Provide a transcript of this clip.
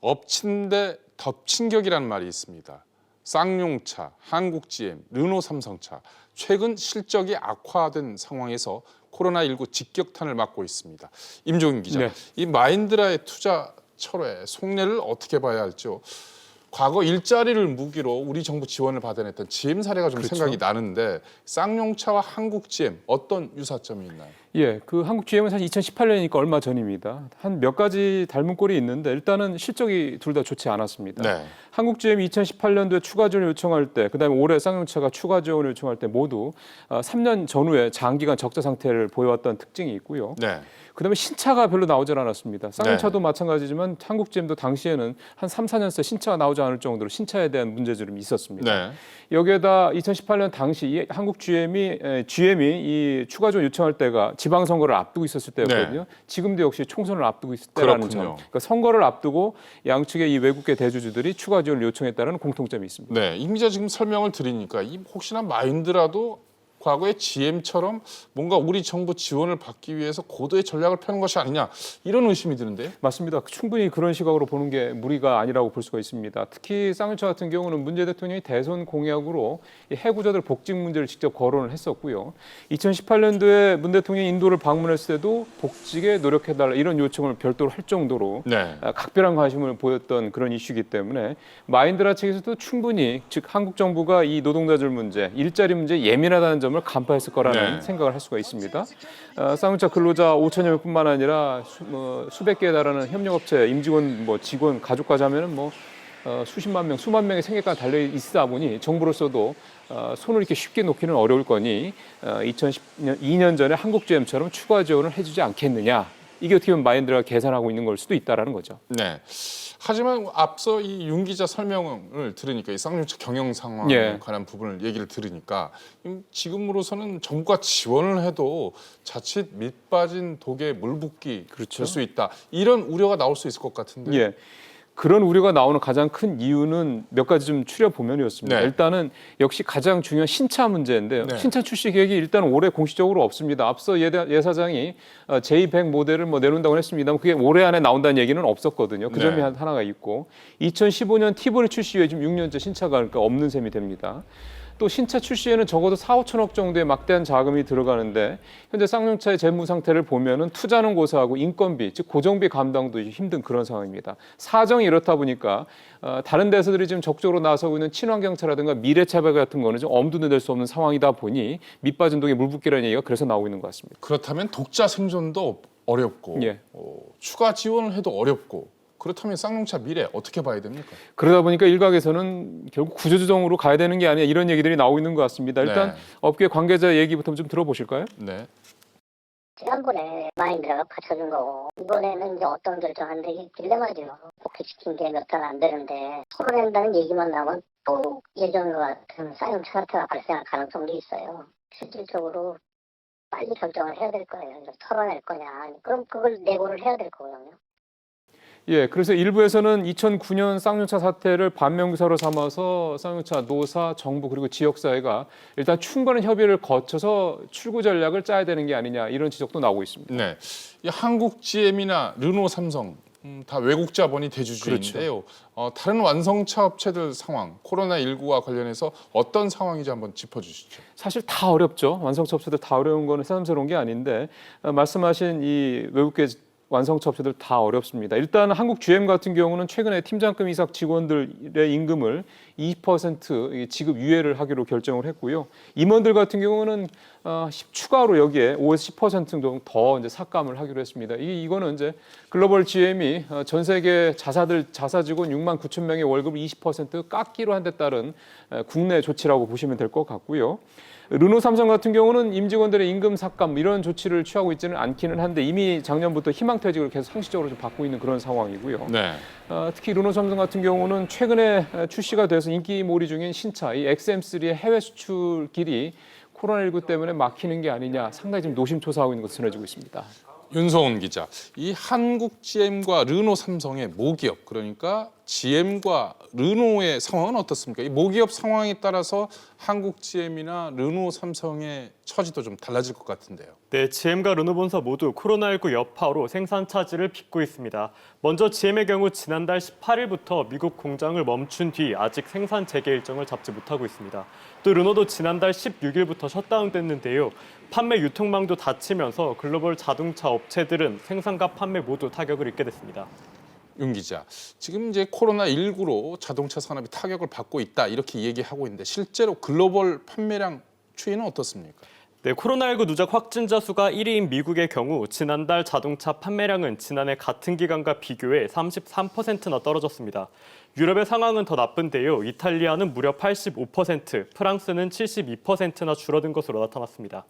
엎친 데 덮친 격이라는 말이 있습니다. 쌍용차, 한국GM, 르노삼성차 최근 실적이 악화된 상황에서 코로나19 직격탄을 맞고 있습니다. 임종인 기자, 네. 이 마인드라의 투자 철회 속내를 어떻게 봐야 할지요? 과거 일자리를 무기로 우리 정부 지원을 받아냈던 GM 사례가 좀 그렇죠. 생각이 나는데 쌍용차와 한국GM 어떤 유사점이 있나요? 예, 그 한국 GM은 사실 2018년이니까 얼마 전입니다. 한 몇 가지 닮은 꼴이 있는데 일단은 실적이 둘 다 좋지 않았습니다. 네. 한국 GM이 2018년도에 추가 지원을 요청할 때, 그다음에 올해 쌍용차가 추가 지원을 요청할 때 모두 3년 전후에 장기간 적자 상태를 보여왔던 특징이 있고요. 네. 그다음에 신차가 별로 나오질 않았습니다. 쌍용차도 네. 마찬가지지만 한국 GM도 당시에는 한 3, 4년째 신차가 나오지 않을 정도로 신차에 대한 문제점이 있었습니다. 네. 여기에다 2018년 당시 이 한국 GM이 이 추가 지원 요청할 때가 지방선거를 앞두고 있었을 때였거든요. 네. 지금도 역시 총선을 앞두고 있을 때라는 점. 그렇군요. 그러니까 선거를 앞두고 양측의 이 외국계 대주주들이 추가 지원을 요청했다는 공통점이 있습니다. 네, 임 기자 지금 설명을 드리니까 이 혹시나 마인드라도 과거의 GM처럼 뭔가 우리 정부 지원을 받기 위해서 고도의 전략을 펴는 것이 아니냐 이런 의심이 드는데요. 맞습니다. 충분히 그런 시각으로 보는 게 무리가 아니라고 볼 수가 있습니다. 특히 쌍용차 같은 경우는 문재인 대통령이 대선 공약으로 이 해고자들 복직 문제를 직접 거론을 했었고요. 2018년도에 문 대통령이 인도를 방문했을 때도 복직에 노력해달라 이런 요청을 별도로 할 정도로 네. 각별한 관심을 보였던 그런 이슈이기 때문에 마인드라 측에서도 충분히 즉 한국 정부가 이 노동자들 문제, 일자리 문제에 예민하다는 점을 간파했을 거라는 네. 생각을 할 수가 있습니다. 쌍용차 근로자 5천여 명뿐만 아니라 수백 개에 달하는 협력업체 임직원, 직원, 가족까지 하면은 수십만 명, 수만 명의 생계가 달려 있다 보니 정부로서도 손을 이렇게 쉽게 놓기는 어려울 거니 2012년 전에 한국 GM처럼 추가 지원을 해주지 않겠느냐. 이게 어떻게 보면 마인드라가 계산하고 있는 걸 수도 있다라는 거죠. 네. 하지만 앞서 이 윤 기자 설명을 들으니까 이 쌍용차 경영 상황에 예. 관한 부분을 얘기를 들으니까 지금으로서는 정부가 지원을 해도 자칫 밑빠진 독에 물 붓기 그렇죠. 될 수 있다. 이런 우려가 나올 수 있을 것 같은데. 예. 그런 우려가 나오는 가장 큰 이유는 몇 가지 좀 추려보면이었습니다. 네. 일단은 역시 가장 중요한 신차 문제인데요. 네. 신차 출시 계획이 일단 올해 공식적으로 없습니다. 앞서 예 사장이 J100 모델을 내놓는다고 했습니다만 그게 올해 안에 나온다는 얘기는 없었거든요. 그 점이 네. 하나가 있고 2015년 티보리 출시 후에 지금 6년째 신차가 그러니까 없는 셈이 됩니다. 또 신차 출시에는 적어도 4, 5천억 정도의 막대한 자금이 들어가는데 현재 쌍용차의 재무 상태를 보면은 투자는 고사하고 인건비, 즉 고정비 감당도 힘든 그런 상황입니다. 사정이 이렇다 보니까 다른 데서들이 지금 적극적으로 나서고 있는 친환경차라든가 미래차별 같은 거는 좀 엄두도 낼 수 없는 상황이다 보니 밑빠진 독에 물 붓기라는 얘기가 그래서 나오고 있는 것 같습니다. 그렇다면 독자 생존도 어렵고 예. 추가 지원을 해도 어렵고 그렇다면 쌍용차 미래 어떻게 봐야 됩니까? 그러다 보니까 일각에서는 결국 구조조정으로 가야 되는 게 아니냐 이런 얘기들이 나오고 있는 것 같습니다. 일단 네. 업계 관계자 얘기부터 좀 들어보실까요? 네. 지난번에 마인드라가 받쳐준 거고 이번에는 이제 어떤 결정하는데 이게 딜레마죠. 복귀시킨 게 몇 달 안 되는데 털어낸다는 얘기만 나오면 또 예전과 같은 쌍용차 사태가 발생할 가능성도 있어요. 실질적으로 빨리 결정을 해야 될 거예요. 이제 털어낼 거냐. 그럼 그걸 내고를 해야 될 거거든요. 예, 그래서 일부에서는 2009년 쌍용차 사태를 반면교사로 삼아서 쌍용차 노사, 정부 그리고 지역사회가 일단 충분한 협의를 거쳐서 출구 전략을 짜야 되는 게 아니냐 이런 지적도 나오고 있습니다. 네. 이 한국 GM이나 르노, 삼성 다 외국 자본이 대주주인데요. 다른 완성차 업체들 상황, 코로나19와 관련해서 어떤 상황인지 한번 짚어주시죠. 사실 다 어렵죠. 완성차 업체들 다 어려운 거는 새삼스러운 게 아닌데 말씀하신 이 외국계 완성차 업체들 다 어렵습니다. 일단 한국 GM 같은 경우는 최근에 팀장급 이상 직원들의 임금을 20% 지급 유예를 하기로 결정을 했고요. 임원들 같은 경우는 추가로 여기에 5에서 10% 정도 더 이제 삭감을 하기로 했습니다. 이거는 이제 글로벌 GM이 전 세계 자사 직원 6만 9천 명의 월급을 20% 깎기로 한 데 따른 국내 조치라고 보시면 될 것 같고요. 르노 삼성 같은 경우는 임직원들의 임금 삭감 이런 조치를 취하고 있지는 않기는 한데 이미 작년부터 희망퇴직을 계속 상시적으로 좀 받고 있는 그런 상황이고요. 네. 특히 르노 삼성 같은 경우는 최근에 출시가 돼서 인기몰이 중인 신차 이 XM3의 해외 수출 길이 코로나19 때문에 막히는 게 아니냐 상당히 지금 노심초사하고 있는 것으로 전해지고 있습니다. 윤소은 기자, 이 한국 GM과 르노 삼성의 모기업 그러니까 GM과 르노의 상황은 어떻습니까? 이 모기업 상황에 따라서 한국 GM이나 르노, 삼성의 처지도 좀 달라질 것 같은데요. 네, GM과 르노 본사 모두 코로나19 여파로 생산 차질을 빚고 있습니다. 먼저 GM의 경우 지난달 18일부터 미국 공장을 멈춘 뒤 아직 생산 재개 일정을 잡지 못하고 있습니다. 또 르노도 지난달 16일부터 셧다운됐는데요. 판매 유통망도 닫히면서 글로벌 자동차 업체들은 생산과 판매 모두 타격을 입게 됐습니다. 윤 기자, 지금 이제 코로나19로 자동차 산업이 타격을 받고 있다 이렇게 얘기하고 있는데 실제로 글로벌 판매량 추이는 어떻습니까? 네, 코로나19 누적 확진자 수가 1위인 미국의 경우 지난달 자동차 판매량은 지난해 같은 기간과 비교해 33%나 떨어졌습니다. 유럽의 상황은 더 나쁜데요. 이탈리아는 무려 85%, 프랑스는 72%나 줄어든 것으로 나타났습니다.